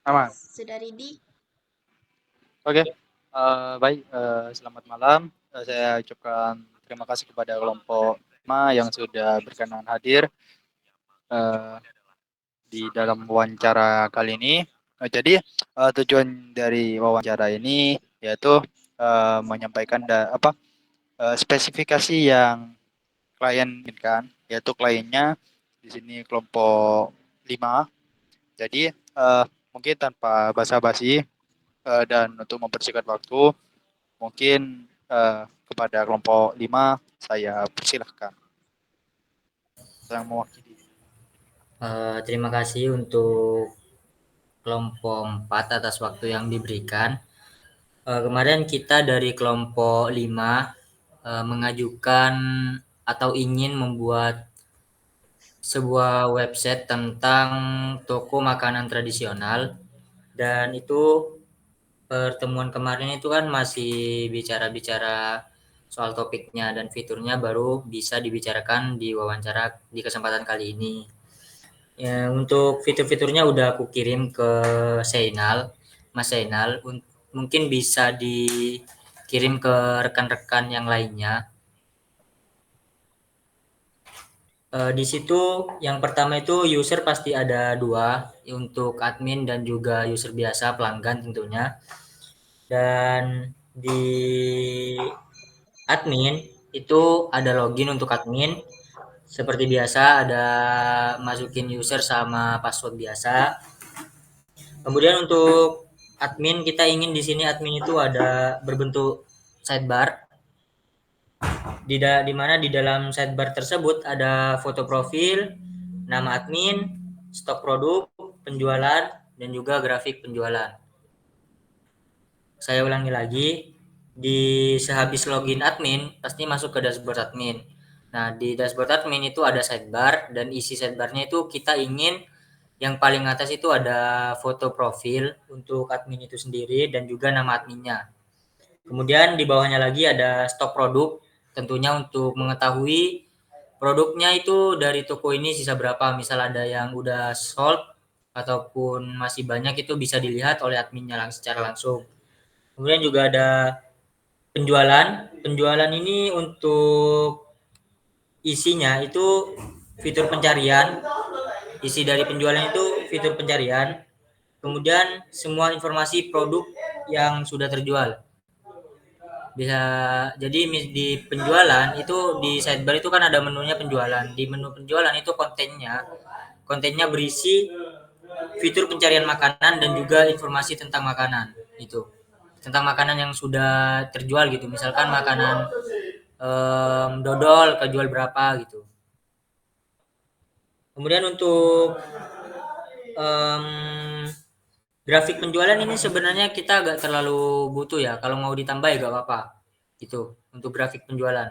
Aman. Sudah ready? Oke. Baik, selamat malam. Saya ucapkan terima kasih kepada kelompok 5 yang sudah berkenan hadir eh, di dalam wawancara kali ini. Tujuan dari wawancara ini yaitu menyampaikan spesifikasi yang klien inginkan, yaitu kliennya di sini kelompok 5. Jadi mungkin tanpa basa-basi dan untuk mempersingkat waktu, mungkin kepada kelompok 5 saya persilahkan yang mewakili. Terima kasih untuk kelompok 4 atas waktu yang diberikan. Kemarin kita dari kelompok 5 mengajukan atau ingin membuat sebuah website tentang toko makanan tradisional, dan itu pertemuan kemarin itu kan masih bicara-bicara soal topiknya dan fiturnya baru bisa dibicarakan di wawancara di kesempatan kali ini. Ya, untuk fitur-fiturnya udah aku kirim ke Seinal, Mas Seinal. Mungkin bisa dikirim ke rekan-rekan yang lainnya. Di situ yang pertama itu user pasti ada dua, untuk admin dan juga user biasa pelanggan tentunya. Dan di admin itu ada login untuk admin. Seperti biasa ada masukin user sama password biasa. Kemudian untuk admin, kita ingin di sini admin itu ada berbentuk sidebar, di mana di dalam sidebar tersebut ada foto profil, nama admin, stok produk, penjualan, dan juga grafik penjualan. Saya ulangi lagi, di sehabis login admin pasti masuk ke dashboard admin. Nah, di dashboard admin itu ada sidebar, dan isi sidebarnya itu kita ingin yang paling atas itu ada foto profil untuk admin itu sendiri dan juga nama adminnya. Kemudian di bawahnya lagi ada stok produk, tentunya untuk mengetahui produknya itu dari toko ini sisa berapa. Misal ada yang udah sold ataupun masih banyak, itu bisa dilihat oleh adminnya secara langsung. Kemudian juga ada penjualan. Penjualan ini untuk isinya itu fitur pencarian. Isi dari penjualan itu fitur pencarian. Kemudian semua informasi produk yang sudah terjual. Bisa jadi di penjualan itu di sidebar itu kan ada menunya penjualan. Di menu penjualan itu kontennya berisi fitur pencarian makanan dan juga informasi tentang makanan itu. Tentang makanan yang sudah terjual gitu. Misalkan makanan dodol kejual berapa gitu. Kemudian untuk um, grafik penjualan ini sebenarnya kita agak terlalu butuh ya. Kalau mau ditambah ya gak apa-apa. Itu untuk grafik penjualan.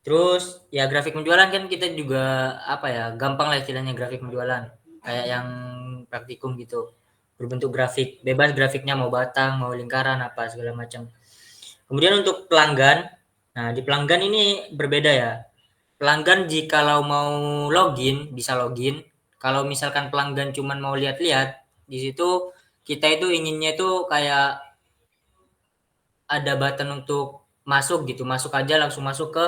Terus ya grafik penjualan kan kita juga apa ya, gampang lah istilahnya grafik penjualan. Kayak yang praktikum gitu. Berbentuk grafik, bebas grafiknya mau batang, mau lingkaran, apa segala macam. Kemudian untuk pelanggan, nah di pelanggan ini berbeda ya. Pelanggan jikalau mau login bisa login. Kalau misalkan pelanggan cuman mau lihat-lihat, di situ kita itu inginnya itu kayak ada button untuk masuk gitu, masuk aja langsung masuk ke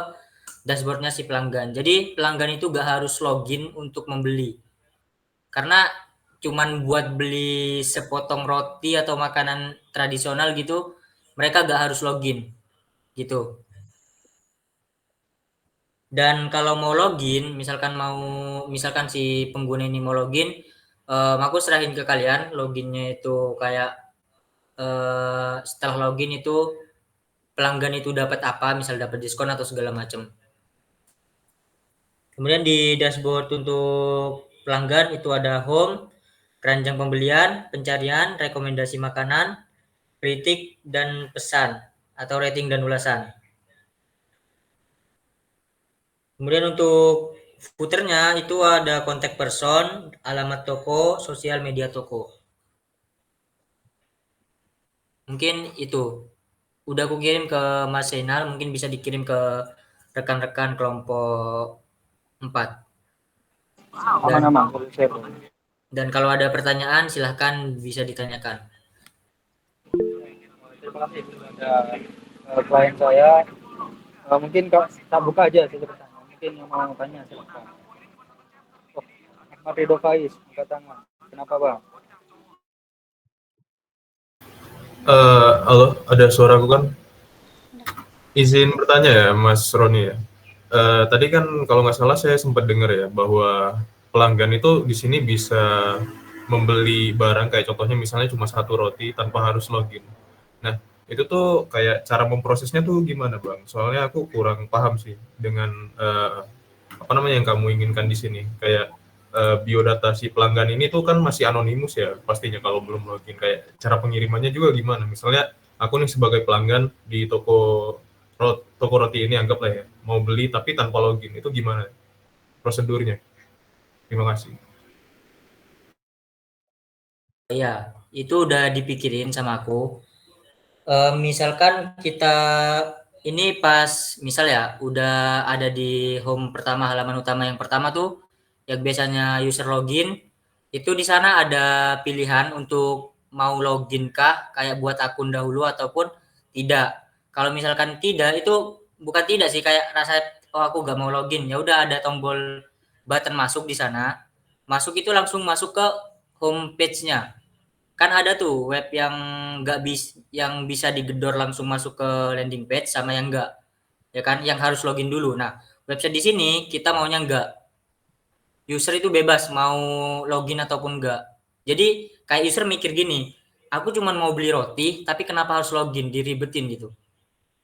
dashboardnya si pelanggan. Jadi pelanggan itu gak harus login untuk membeli, karena cuman buat beli sepotong roti atau makanan tradisional gitu, mereka gak harus login gitu. Dan kalau mau login, misalkan si pengguna ini mau login, aku serahin ke kalian loginnya itu kayak setelah login itu pelanggan itu dapat apa, misal dapat diskon atau segala macam. Kemudian di dashboard untuk pelanggan itu ada home, keranjang pembelian, pencarian, rekomendasi makanan, kritik, dan pesan atau rating dan ulasan. Kemudian untuk footernya itu ada kontak person, alamat toko, sosial media toko. Mungkin itu. Udah aku kirim ke Mas Zainal, mungkin bisa dikirim ke rekan-rekan kelompok 4. Dan Aman-aman, boleh share. Dan kalau ada pertanyaan silahkan bisa ditanyakan. Terima kasih kepada klien saya. Mungkin Kak, tak buka aja sih pertanyaan. Mungkin yang mau tanya silakan. Oh, Ahmad Ridho Faiz, angkat tangan. Kenapa Bang? Halo, ada suara aku kan? Izin bertanya ya, Mas Roni ya. Tadi kan kalau nggak salah saya sempat dengar ya bahwa pelanggan itu di sini bisa membeli barang kayak contohnya misalnya cuma satu roti tanpa harus login. Nah, itu tuh kayak cara memprosesnya tuh gimana, Bang? Soalnya aku kurang paham sih dengan apa namanya yang kamu inginkan di sini. Kayak biodata si pelanggan ini tuh kan masih anonimus ya pastinya kalau belum login. Kayak cara pengirimannya juga gimana? Misalnya aku nih sebagai pelanggan di toko roti ini anggaplah ya, mau beli tapi tanpa login, itu gimana prosedurnya? Terima kasih. Ya, itu udah dipikirin sama aku. Misalkan kita ini pas misal ya udah ada di home pertama, halaman utama yang pertama tuh yang biasanya user login, itu di sana ada pilihan untuk mau login kah kayak buat akun dahulu ataupun tidak. Kalau misalkan tidak itu bukan tidak sih, kayak rasa oh aku gak mau login, ya udah ada tombol button masuk di sana. Masuk itu langsung masuk ke home page-nya. Kan ada tuh web yang yang bisa digedor langsung masuk ke landing page sama yang enggak, ya kan, yang harus login dulu. Nah, website di sini kita maunya enggak, user itu bebas mau login ataupun enggak. Jadi kayak user mikir gini, aku cuma mau beli roti tapi kenapa harus login, diribetin gitu.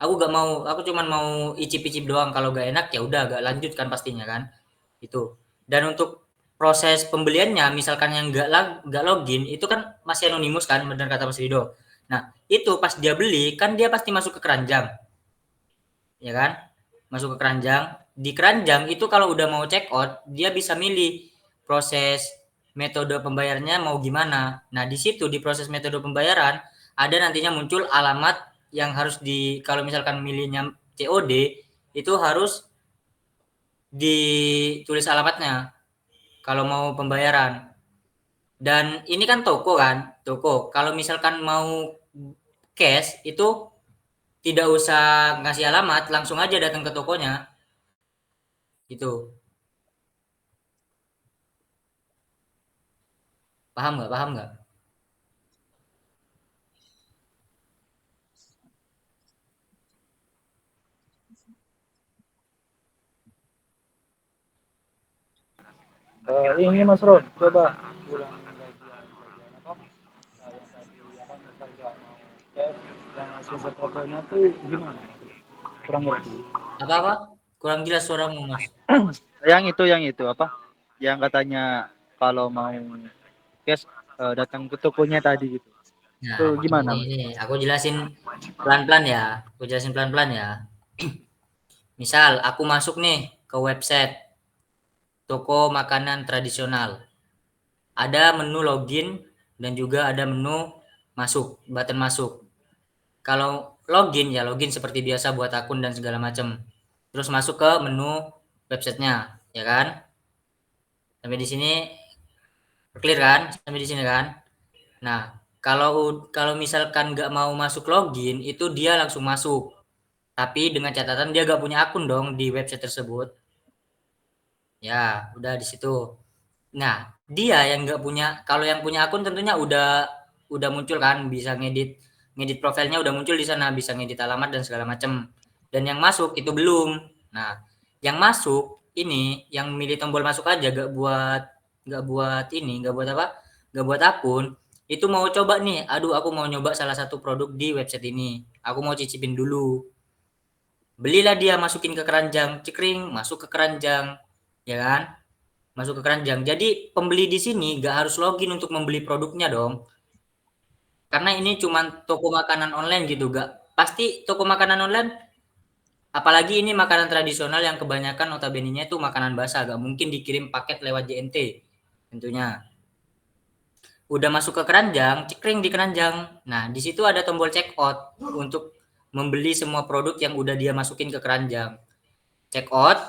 Aku gak mau, aku cuma mau icip-icip doang, kalau gak enak ya udah gak lanjut kan pastinya kan. Itu. Dan untuk proses pembeliannya misalkan yang nggak login itu kan masih anonimus kan, benar kata Mas Rido. Nah, itu pas dia beli kan dia pasti masuk ke keranjang. Ya kan? Masuk ke keranjang. Di keranjang itu kalau udah mau check out, dia bisa milih proses metode pembayarannya mau gimana. Nah, di situ di proses metode pembayaran ada nantinya muncul alamat yang harus kalau misalkan milihnya COD itu harus ditulis alamatnya kalau mau pembayaran. Dan ini kan toko kan, toko. Kalau misalkan mau cash itu tidak usah ngasih alamat, langsung aja datang ke tokonya. Gitu. Paham nggak? Paham nggak? Ini Mas Ron, coba ulang bagian apa? Yang tadi apa misalnya mau tes yang hasil fotonya tuh gimana? Kurang ngerti. Apa-apa? Kurang jelas suaramu, Mas. Yang itu apa? Yang katanya kalau mau cash datang ke tokonya tadi gitu. Itu Nah, gimana? ini aku jelasin pelan-pelan ya. Aku jelasin pelan-pelan ya. Misal aku masuk nih ke website toko makanan tradisional. Ada menu login dan juga ada menu masuk, button masuk. Kalau login ya login seperti biasa buat akun dan segala macam. Terus masuk ke menu websitenya, ya kan? Sampai di sini clear kan? Sampai di sini kan? Nah, kalau kalau misalkan nggak mau masuk login, itu dia langsung masuk. Tapi dengan catatan dia nggak punya akun dong di website tersebut. Ya, udah di situ. Nah, dia yang nggak punya, kalau yang punya akun tentunya udah muncul kan, bisa ngedit ngedit profilnya udah muncul di sana, bisa ngedit alamat dan segala macam. Dan yang masuk itu belum. Nah, yang masuk ini yang milih tombol masuk aja, nggak buat ini, nggak buat apa? Nggak buat akun. Itu mau coba nih, aduh aku mau nyoba salah satu produk di website ini. Aku mau cicipin dulu. Belilah dia, masukin ke keranjang, cekring, masuk ke keranjang, ya kan? Masuk ke keranjang. Jadi pembeli di sini nggak harus login untuk membeli produknya dong. Karena ini cuma toko makanan online gitu, gak pasti toko makanan online. Apalagi ini makanan tradisional yang kebanyakan notabene-nya itu makanan basah, gak mungkin dikirim paket lewat JNT tentunya. Udah masuk ke keranjang, cekring di keranjang. Nah, di situ ada tombol check out untuk membeli semua produk yang udah dia masukin ke keranjang. Check out.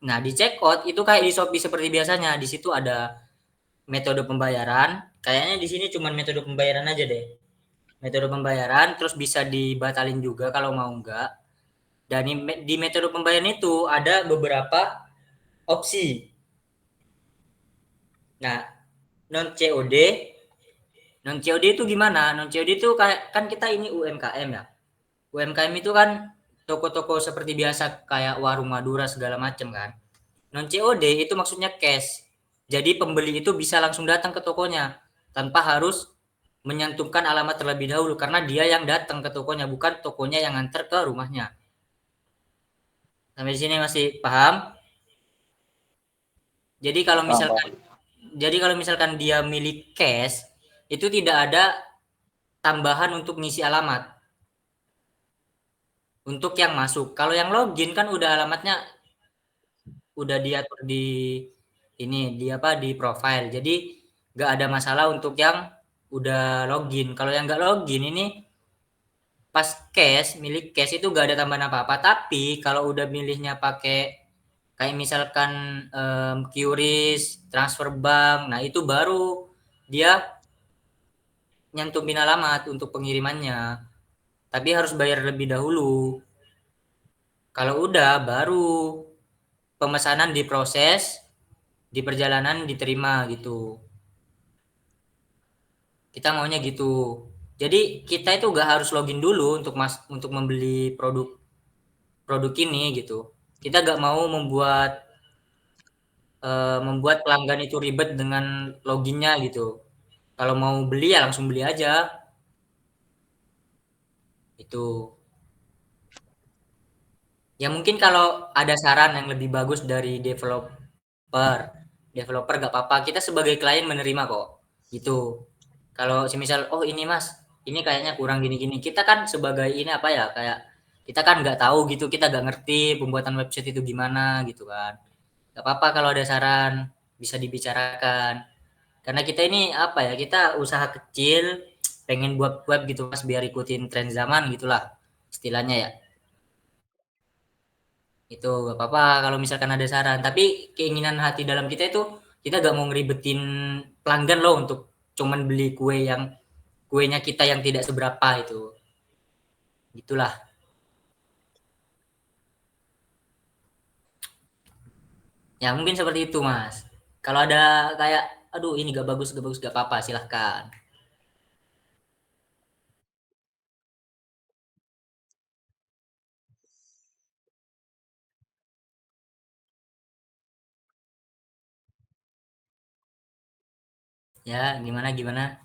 Nah, di check out itu kayak di Shopee seperti biasanya. Di situ ada metode pembayaran. Kayaknya di sini cuma metode pembayaran aja deh. Metode pembayaran, terus bisa dibatalin juga kalau mau enggak. Dan di metode pembayaran itu ada beberapa opsi. Nah, non COD, non COD itu gimana? Non COD itu kayak kan kita ini UMKM ya. UMKM itu kan toko-toko seperti biasa kayak warung Madura segala macam kan. Non COD itu maksudnya cash. Jadi pembeli itu bisa langsung datang ke tokonya tanpa harus menyantumkan alamat terlebih dahulu karena dia yang datang ke tokonya bukan tokonya yang nganter ke rumahnya. Sampai di sini masih paham? Jadi kalau Paham, misalkan paham. dia milik cash itu tidak ada tambahan untuk ngisi alamat untuk yang masuk. Kalau yang login kan udah alamatnya udah diatur di ini di apa di profile. Jadi nggak ada masalah untuk yang udah login. Kalau yang nggak login ini pas cash milik cash itu nggak ada tambahan apa-apa. Tapi kalau udah milihnya pakai kayak misalkan QRIS, transfer bank, nah itu baru dia nyantumin alamat untuk pengirimannya. Tapi harus bayar lebih dahulu. Kalau udah baru pemesanan diproses, di perjalanan diterima gitu. Kita maunya gitu. Jadi kita itu gak harus login dulu untuk membeli produk ini gitu. Kita gak mau membuat pelanggan itu ribet dengan loginnya gitu. Kalau mau beli ya langsung beli aja. Itu. Ya mungkin kalau ada saran yang lebih bagus dari developer gak apa-apa. Kita sebagai klien menerima kok. Gitu. Kalau semisal, oh ini mas, ini kayaknya kurang gini-gini. Kita kan sebagai ini apa ya, kayak kita kan nggak tahu gitu, kita nggak ngerti pembuatan website itu gimana gitu kan. Gak apa-apa kalau ada saran, bisa dibicarakan. Karena kita ini apa ya, kita usaha kecil, pengen buat web gitu mas, biar ikutin tren zaman gitulah istilahnya ya. Itu gak apa-apa kalau misalkan ada saran. Tapi keinginan hati dalam kita itu, kita gak mau ngeribetin pelanggan loh untuk cuman beli kuenya kita yang tidak seberapa itu. Gitulah. Ya mungkin seperti itu mas. Kalau ada kayak, aduh ini gak bagus, gak apa-apa, silahkan. Ya gimana gimana.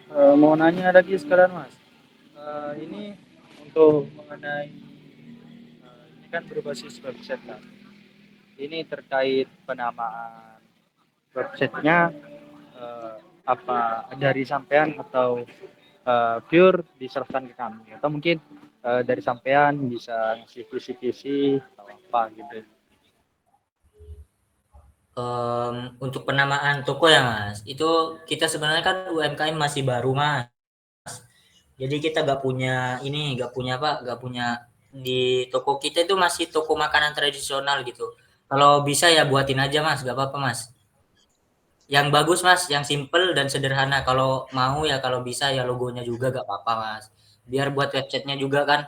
Mau nanya lagi sekarang mas, ini untuk mengenai ini kan berbasis website kan. Ini terkait penamaan websitenya apa dari sampean atau pure diserahkan ke kami atau mungkin dari sampean bisa ngasih kisi-kisi atau apa gitu. Untuk penamaan toko ya mas, itu kita sebenarnya kan UMKM masih baru mas. Jadi kita gak punya apa, gak punya di toko kita itu masih toko makanan tradisional gitu. Kalau bisa ya buatin aja mas, gak apa-apa mas. Yang bagus mas, yang simple dan sederhana. Kalau mau ya kalau bisa ya logonya juga gak apa-apa mas. Biar buat websitenya juga kan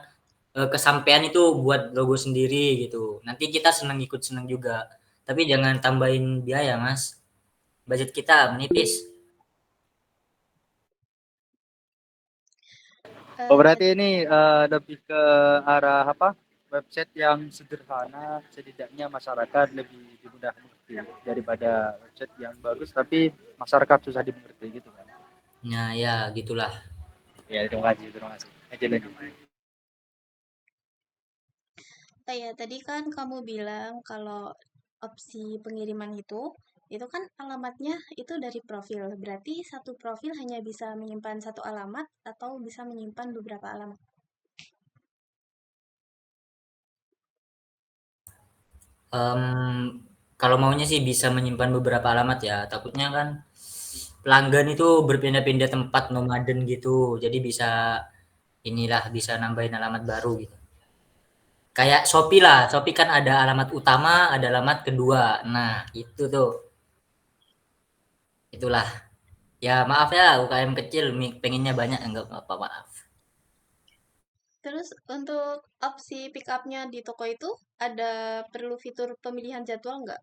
kesampaian itu buat logo sendiri gitu. Nanti kita ikut seneng juga. Tapi jangan tambahin biaya mas. Budget kita menipis. Oh berarti ini lebih ke arah apa? Website yang sederhana, setidaknya masyarakat lebih mudah mengerti daripada website yang bagus tapi masyarakat susah dimengerti gitu kan. Nah ya gitulah. Ya terima kasih, terima kasih. Aja lagi. Oh ya, tadi kan kamu bilang kalau opsi pengiriman itu kan alamatnya itu dari profil. Berarti satu profil hanya bisa menyimpan satu alamat atau bisa menyimpan beberapa alamat. Kalau maunya sih bisa menyimpan beberapa alamat ya. Takutnya kan pelanggan itu berpindah-pindah tempat nomaden gitu. Jadi bisa bisa nambahin alamat baru gitu. Kayak Shopee lah. Shopee kan ada alamat utama, ada alamat kedua. Nah, itu tuh. Itulah. Ya maaf ya UKM kecil pengennya banyak enggak apa-apa maaf. Terus untuk opsi pick up-nya di toko itu ada perlu fitur pemilihan jadwal nggak?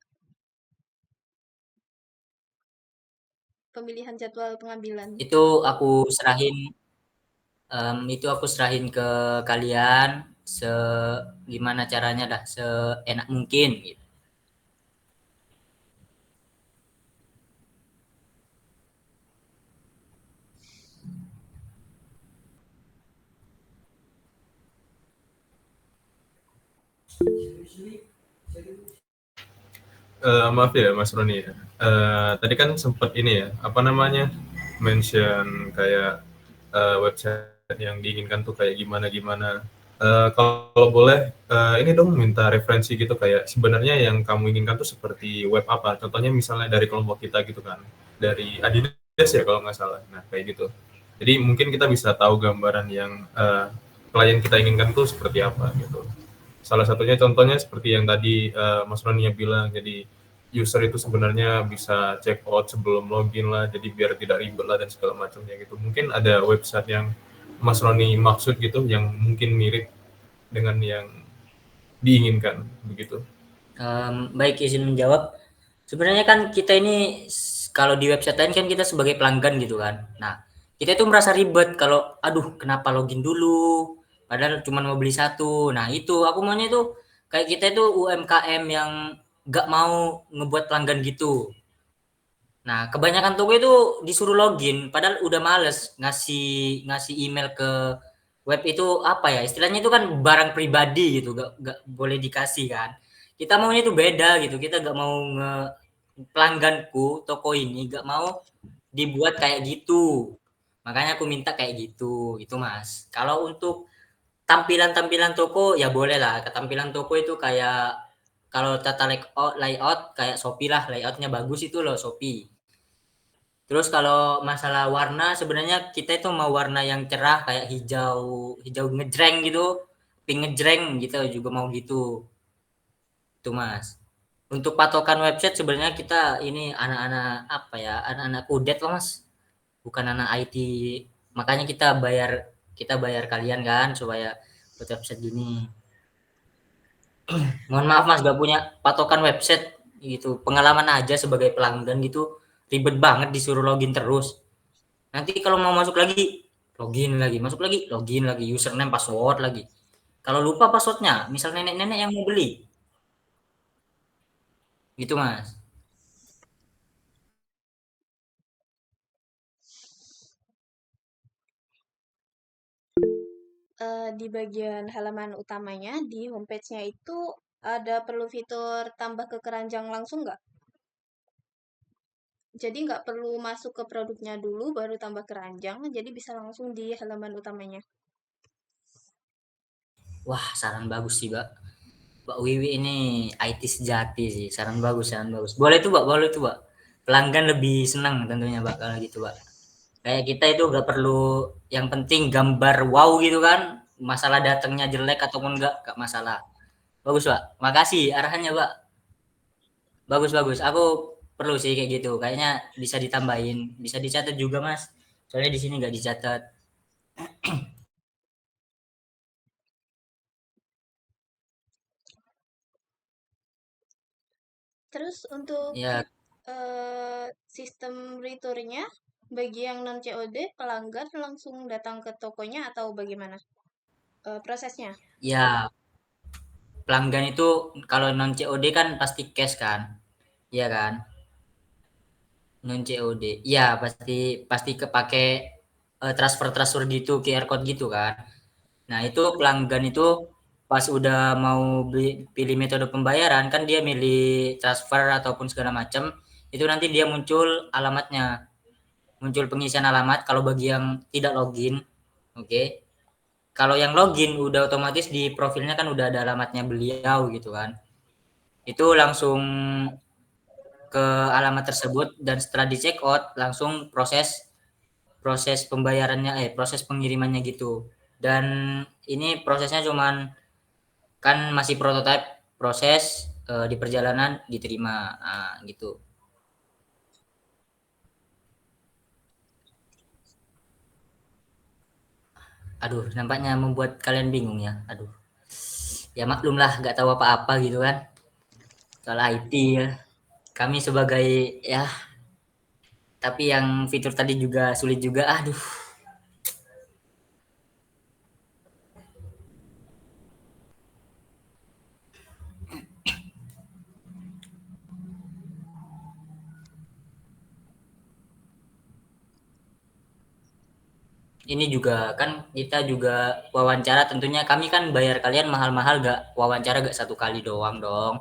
Pemilihan jadwal pengambilan. Itu aku serahin ke kalian gimana caranya dah seenak mungkin gitu. Maaf ya Mas Roni ya. Tadi kan sempat ini ya, apa namanya, mention kayak website yang diinginkan tuh kayak gimana-gimana. Kalau boleh, ini dong minta referensi gitu kayak sebenarnya yang kamu inginkan tuh seperti web apa? Contohnya misalnya dari kelompok kita gitu kan, dari Adidas ya kalau nggak salah. Nah kayak gitu. Jadi mungkin kita bisa tahu gambaran yang klien kita inginkan tuh seperti apa gitu. Salah satunya contohnya seperti yang tadi Mas Roni bilang, jadi user itu sebenarnya bisa check out sebelum login lah, jadi biar tidak ribet lah dan segala macamnya gitu. Mungkin ada website yang Mas Roni maksud gitu, yang mungkin mirip dengan yang diinginkan begitu. Baik, izin menjawab. Sebenarnya kan kita ini kalau di website lain kan kita sebagai pelanggan gitu kan. Nah, kita itu merasa ribet kalau aduh kenapa login dulu padahal cuma mau beli satu. Nah, itu aku maunya itu kayak kita itu UMKM yang nggak mau ngebuat pelanggan gitu. Nah, kebanyakan toko itu disuruh login padahal udah males ngasih ngasih email ke web itu apa ya? Istilahnya itu kan barang pribadi gitu, gak boleh dikasih kan. Kita maunya itu beda gitu. Kita gak mau pelangganku toko ini gak mau dibuat kayak gitu. Makanya aku minta kayak gitu, itu Mas. Kalau untuk tampilan-tampilan toko ya boleh lah. Ketampilan toko itu kayak kalau tata layout kayak Shopee lah, layoutnya bagus itu loh Shopee. Terus kalau masalah warna sebenarnya kita itu mau warna yang cerah kayak hijau hijau ngejreng gitu, pink ngejreng gitu juga mau gitu. Itu Mas. Untuk patokan website sebenarnya kita ini anak-anak apa ya, anak-anak kudet loh Mas. Bukan anak IT. Makanya kita bayar kalian kan supaya buat website gini. Mohon maaf Mas gak punya patokan website gitu. Pengalaman aja sebagai pelanggan gitu ribet banget disuruh login terus. Nanti kalau mau masuk lagi, masuk lagi, login lagi, username, password lagi. Kalau lupa passwordnya, misal nenek-nenek yang mau beli, gitu Mas. Di bagian halaman utamanya, di homepage-nya itu ada perlu fitur tambah ke keranjang langsung nggak? Jadi nggak perlu masuk ke produknya dulu, baru tambah keranjang, jadi bisa langsung di halaman utamanya. Wah, saran bagus sih, Mbak. Mbak Wiwi ini IT sejati sih. Saran bagus, saran bagus. Boleh tuh, Mbak, boleh tuh, Mbak. Pelanggan lebih senang tentunya, Mbak, kalau gitu, Mbak. Kayak kita itu nggak perlu, yang penting gambar wow gitu kan. Masalah datangnya jelek ataupun nggak masalah. Bagus, Mbak. Makasih arahannya, Mbak. Bagus bagus. Aku perlu sih kayak gitu. Kayaknya bisa ditambahin, bisa dicatat juga Mas. Soalnya di sini nggak dicatat. Terus untuk Ya, sistem returnnya, bagi yang non COD, pelanggan langsung datang ke tokonya atau bagaimana prosesnya? ya pelanggan itu kalau non COD kan pasti cash kan, iya kan? Non COD, iya pasti pasti kepake transfer transfer gitu, QR code gitu kan. Nah itu pelanggan itu pas udah mau pilih metode pembayaran kan dia milih transfer ataupun segala macam itu nanti dia muncul alamatnya, muncul pengisian alamat kalau bagi yang tidak login. Oke, kalau yang login udah otomatis di profilnya kan udah ada alamatnya beliau gitu kan, itu langsung ke alamat tersebut dan setelah di check out langsung proses pembayarannya proses pengirimannya gitu. Dan ini prosesnya cuman kan masih prototipe, proses di perjalanan diterima gitu. Aduh, nampaknya membuat kalian bingung ya. Aduh, ya maklum lah, nggak tahu apa-apa gitu kan soal IT ya. Kami sebagai ya, tapi yang fitur tadi juga sulit juga. Aduh. Ini juga kan kita juga wawancara, tentunya kami kan bayar kalian mahal-mahal, gak wawancara gak satu kali doang dong.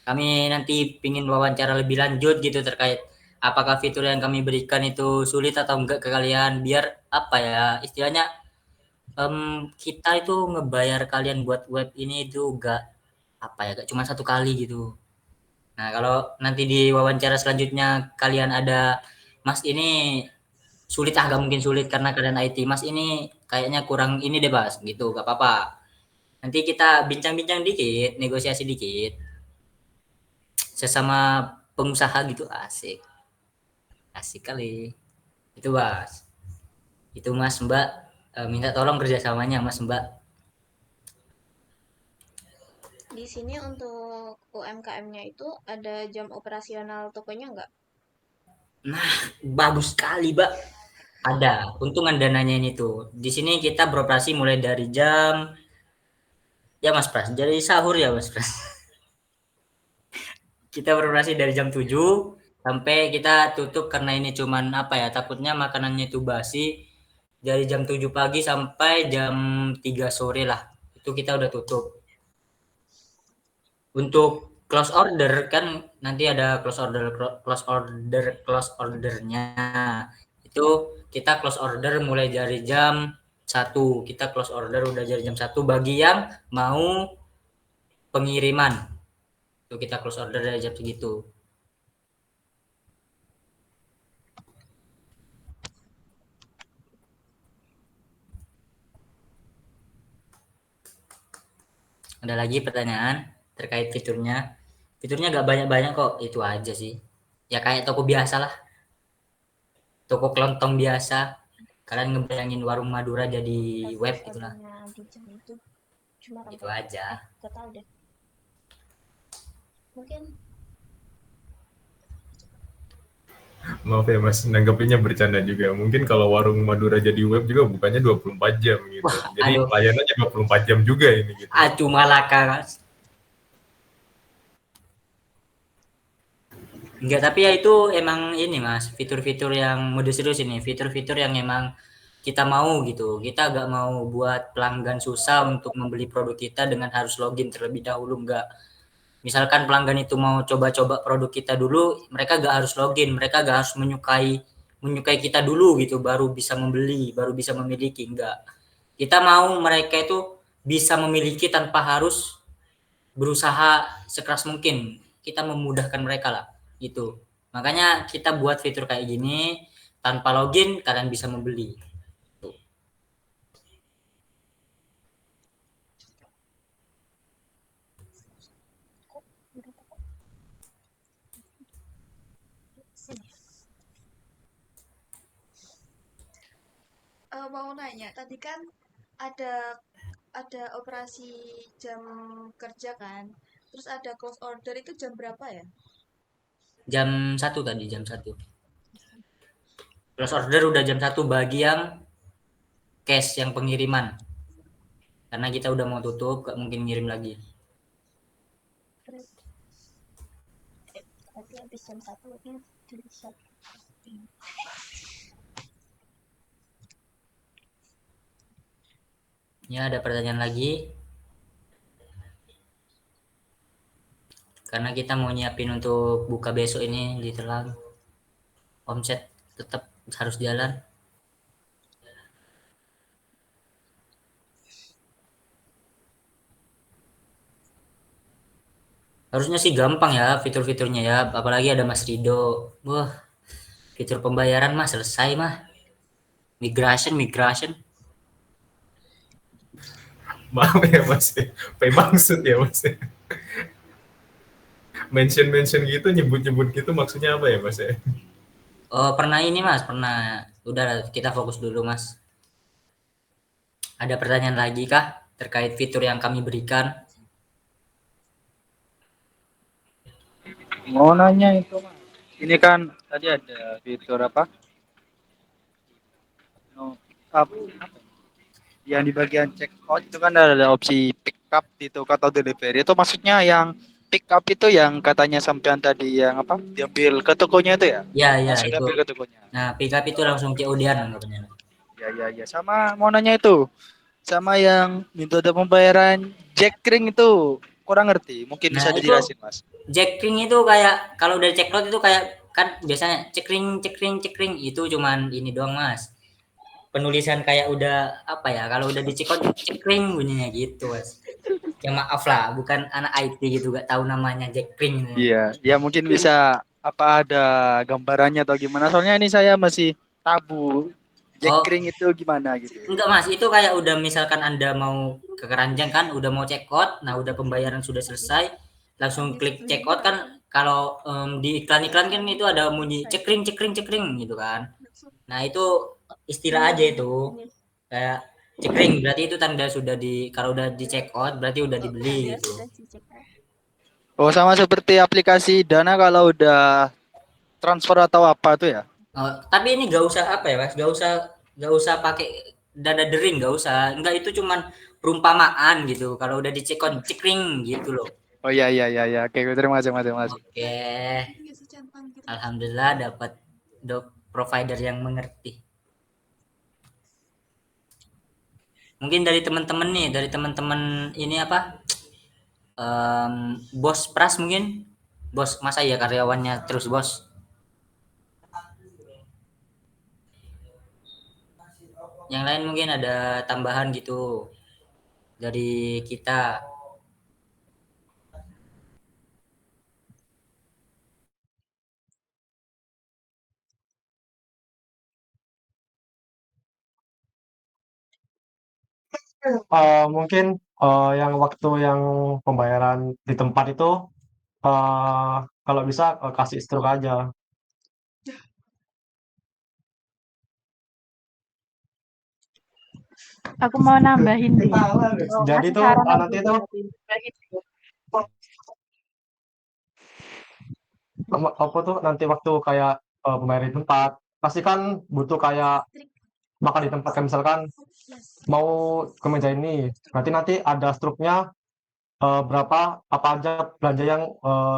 Kami nanti pingin wawancara lebih lanjut gitu terkait apakah fitur yang kami berikan itu sulit atau enggak ke kalian, biar apa ya istilahnya kita itu ngebayar kalian buat web ini itu gak apa ya, gak cuma satu kali gitu. Nah kalau nanti di wawancara selanjutnya kalian ada, Mas ini sulit, gak mungkin sulit karena kalian IT, Mas ini kayaknya kurang ini deh Mas gitu, gak apa-apa, nanti kita bincang-bincang dikit, negosiasi dikit sesama pengusaha gitu. Asik asik kali itu Mas. Itu Mas Mbak, minta tolong kerjasamanya Mas Mbak. Di sini untuk UMKM-nya itu ada jam operasional tokonya nggak? Nah bagus sekali Mbak, ada untungan dananya ini tuh. Di sini kita beroperasi mulai dari jam, ya Mas Pras, dari sahur ya Mas Pras. Kita beroperasi dari jam 7 sampai kita tutup karena ini cuman apa ya, takutnya makanannya itu basi, dari jam 7 pagi sampai jam 3 sore lah itu kita udah tutup. Untuk close order kan nanti ada close ordernya itu, kita close order mulai dari jam 1, kita close order udah dari jam 1 bagi yang mau pengiriman itu, kita close order dari jam segitu. Ada lagi pertanyaan terkait fiturnya? Fiturnya gak banyak-banyak kok, itu aja sih. Ya kayak toko biasa lah. Toko kelontong biasa. Kalian ngebayangin warung Madura jadi web gitulah. Di jam itu cuma Itu aja. total deh. Mungkin Maaf ya Mas, nanggepinnya bercanda juga. Mungkin kalau warung Madura jadi web juga bukannya 24 jam gitu. Wah, Jadi aduh. layanannya 24 jam juga ini gitu. Aduh malaka Mas. Enggak, tapi ya itu emang ini Mas, fitur-fitur yang mode serius ini, fitur-fitur yang emang kita mau gitu. Kita gak mau buat pelanggan susah untuk membeli produk kita dengan harus login terlebih dahulu, enggak. Misalkan pelanggan itu mau coba-coba produk kita dulu, mereka gak harus login, mereka gak harus menyukai kita dulu gitu, baru bisa membeli, baru bisa memiliki, enggak. Kita mau mereka itu bisa memiliki tanpa harus berusaha sekeras mungkin. Kita memudahkan mereka lah gitu. Makanya kita buat fitur kayak gini, tanpa login kalian bisa membeli. mau nanya, tadi kan ada operasi jam kerja kan, terus ada close order itu jam berapa ya? Jam 1 tadi, jam 1. Close order udah jam 1 bagi yang cash, yang pengiriman. Karena kita udah mau tutup, gak mungkin ngirim lagi. Berarti habis jam 1 ya bisa. Ya, ada pertanyaan lagi? Karena kita mau nyiapin untuk buka besok ini di Telang. Omset tetap harus jalan. Harusnya sih gampang ya fitur-fiturnya ya, apalagi ada Mas Rido. Wah, fitur pembayaran mah selesai mah. Migration, migration. Maaf ya Mas, pay maksud ya Mas. Mention-mention gitu, nyebut-nyebut gitu maksudnya apa ya Mas ya? Oh, pernah ini Mas, pernah. Udah kita fokus dulu Mas. Ada pertanyaan lagi kah terkait fitur yang kami berikan? Mau nanya itu Mas. Ini kan tadi ada fitur apa? No, apa? Yang di bagian check out itu kan ada opsi pick up gitu atau delivery. Itu maksudnya yang pick up itu yang katanya sampean tadi yang apa? Diambil ke tokonya itu ya? Ya, ya Langsung itu. diambil ke tokonya. Nah, pick up itu langsung COD-an anggapannya. Ya ya ya. Sama mau nanya itu. Sama yang metode pembayaran Jackring itu kurang ngerti. Mungkin Nah, bisa itu dijelasin, Mas. Jackring itu kayak kalau udah check out itu kayak kan biasanya cekring cekring cekring itu cuman ini doang Mas. Penulisan kayak udah apa ya, kalau udah di check out cekring bunyinya gitu Mas. Ya maaf lah, bukan anak IT gitu gak tahu namanya Jackring. Iya, ya mungkin bisa apa ada gambarannya atau gimana. Soalnya ini saya masih tabu. Oh, Jackring itu gimana gitu. enggak Mas, itu kayak udah misalkan Anda mau ke keranjang kan, udah mau check out, nah udah pembayaran sudah selesai, langsung klik check out kan. Kalau di iklan-iklan kan itu ada bunyi cekring cekring cekring gitu kan. Nah, itu istilah aja itu. Kayak cekring berarti itu tanda sudah di, kalau udah di check out berarti udah dibeli gitu. Oh, sama seperti aplikasi Dana kalau udah transfer atau apa tuh ya? Oh, tapi ini gak usah apa ya Mas, gak usah pakai dada dering, gak usah. Enggak, itu cuman perumpamaan gitu. Kalau udah di check out cekring gitu loh. Oh iya iya iya iya. Oke, terima kasih Mas, terima kasih. Oke, alhamdulillah dapat provider yang mengerti. Mungkin dari teman-teman nih, dari teman-teman ini apa? Bos Pras mungkin. Bos, masa ya karyawannya terus bos? Yang lain mungkin ada tambahan gitu dari kita. Mungkin yang waktu yang pembayaran di tempat itu eh, kalau bisa kasih stroke aja. Aku mau nambahin nih. Jadi Ngasih tuh saran aja nanti sih tuh tapi. apa tuh nanti waktu kayak pembayaran di tempat pasti kan butuh kayak makan di tempat kan, misalkan mau ke meja ini berarti nanti ada struknya berapa apa aja belanja yang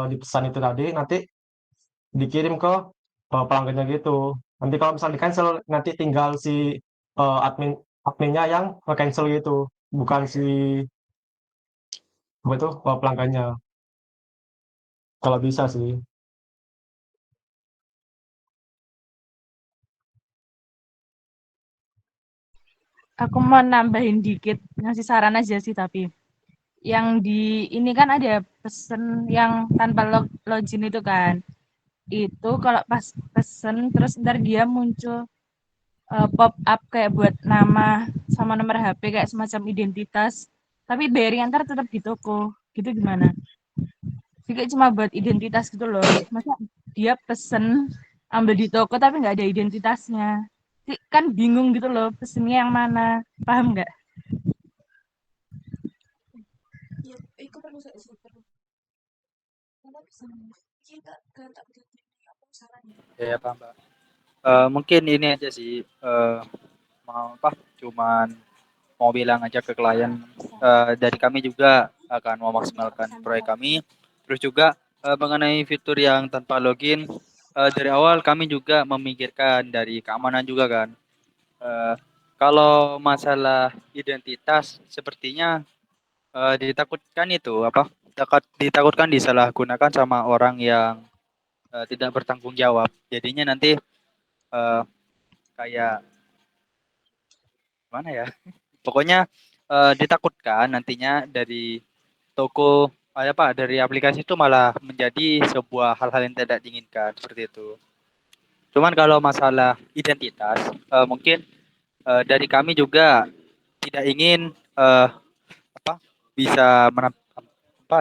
dipesan itu tadi nanti dikirim ke pelanggannya gitu. Nanti kalau misalnya di cancel nanti tinggal si adminnya yang nge-cancel gitu, bukan si apa itu pelanggannya. Kalau bisa sih. Aku mau nambahin dikit, ngasih saran aja sih tapi. Yang di ini kan ada pesen yang tanpa login itu kan. Itu kalau pas pesen terus ntar dia muncul pop up kayak buat nama sama nomor HP kayak semacam identitas. Tapi bayarnya ntar tetap di toko. Gitu gimana? Jadi kayak cuma buat identitas gitu loh. Masa dia pesen ambil di toko tapi nggak ada identitasnya. Kan bingung gitu loh pesennya yang mana. Paham nggak? Ya, ya Pak, Mbak. Mungkin ini aja sih mau apa? Cuman mau bilang aja ke klien dari kami juga akan memaksimalkan proyek kami. Terus juga mengenai fitur yang tanpa login dari awal kami juga memikirkan dari keamanan juga kan. Eh, Kalau masalah identitas sepertinya ditakutkan itu apa? Ditakutkan disalahgunakan sama orang yang tidak bertanggung jawab. Jadinya nanti eh, kayak mana ya? Pokoknya ditakutkan nantinya dari toko dari aplikasi itu malah menjadi sebuah hal-hal yang tidak diinginkan seperti itu. Cuman kalau masalah identitas, mungkin dari kami juga tidak ingin apa bisa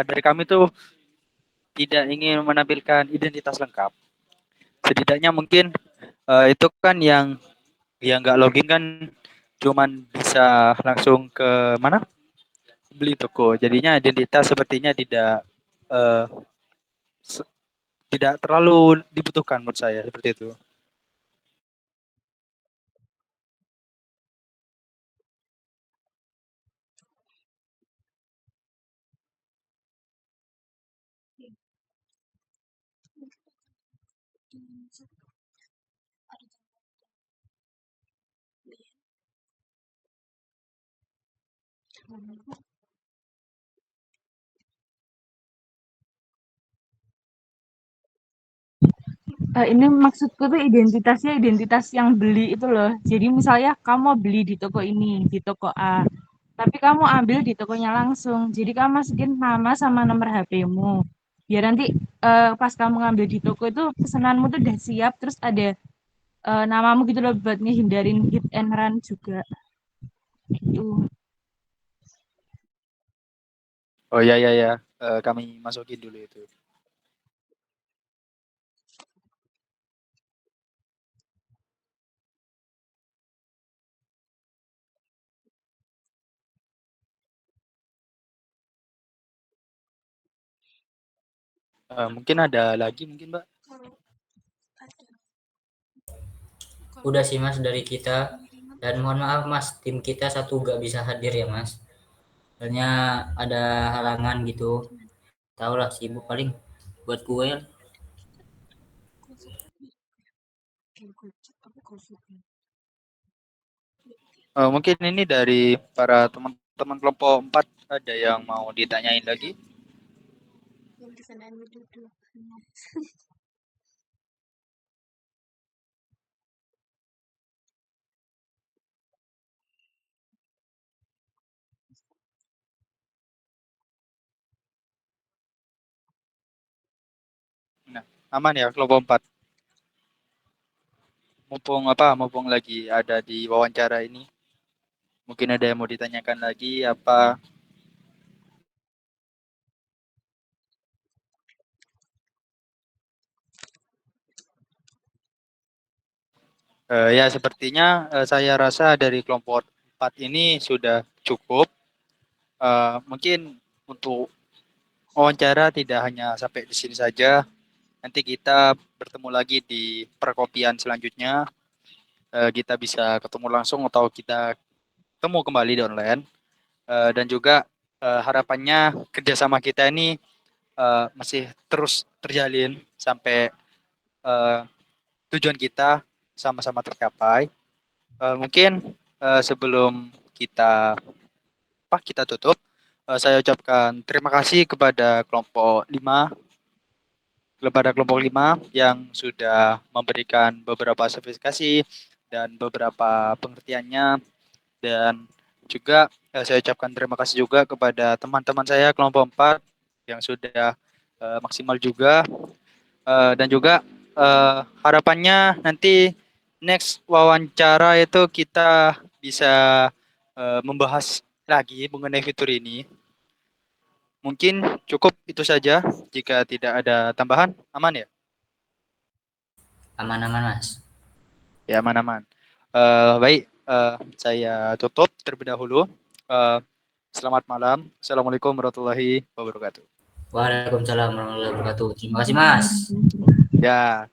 dari kami tuh tidak ingin menampilkan identitas lengkap. Setidaknya mungkin itu kan yang nggak login kan cuman bisa langsung ke mana beli toko. Jadinya identitas sepertinya eh, se- tidak terlalu dibutuhkan menurut saya seperti itu. Ini maksudku tuh identitasnya identitas yang beli itu loh. Jadi misalnya kamu mau beli di toko ini, di toko A. Tapi kamu ambil di tokonya langsung. Jadi kamu masukin nama sama nomor HP-mu. Biar nanti pas kamu ngambil di toko itu pesananmu tuh udah siap, terus ada namamu gitu loh buat ngehindarin hit and run juga. Gitu. Oh ya ya ya, kami masukin dulu itu. Mungkin ada lagi mungkin Mbak. Udah sih Mas dari kita, dan mohon maaf Mas, tim kita satu gak bisa hadir ya Mas, soalnya ada halangan gitu, tau lah sibuk paling buat kue. Mungkin ini dari para teman-teman kelompok 4 ada yang mau ditanyain lagi. Nah, aman ya kelompok 4. Mumpung lagi ada di wawancara ini. Mungkin ada yang mau ditanyakan lagi apa? Ya sepertinya saya rasa dari kelompok 4 ini sudah cukup. Mungkin untuk wawancara tidak hanya sampai di sini saja. Nanti kita bertemu lagi di perkopian selanjutnya. Kita bisa ketemu langsung atau kita ketemu kembali di online. Dan juga harapannya kerjasama kita ini masih terus terjalin sampai eh, tujuan kita sama-sama tercapai. Mungkin sebelum kita tutup, saya ucapkan terima kasih kepada kelompok 5 yang sudah memberikan beberapa spesifikasi dan beberapa pengertiannya, dan juga saya ucapkan terima kasih juga kepada teman-teman saya kelompok 4 yang sudah maksimal juga. Dan juga harapannya nanti next wawancara itu kita bisa membahas lagi mengenai fitur ini. Mungkin cukup itu saja. Jika tidak ada tambahan, aman ya? Aman-aman Mas. Ya, aman-aman. Baik, saya tutup terlebih dahulu. Eh, Selamat malam. Assalamualaikum warahmatullahi wabarakatuh. Waalaikumsalam warahmatullahi wabarakatuh. Terima kasih Mas. Ya.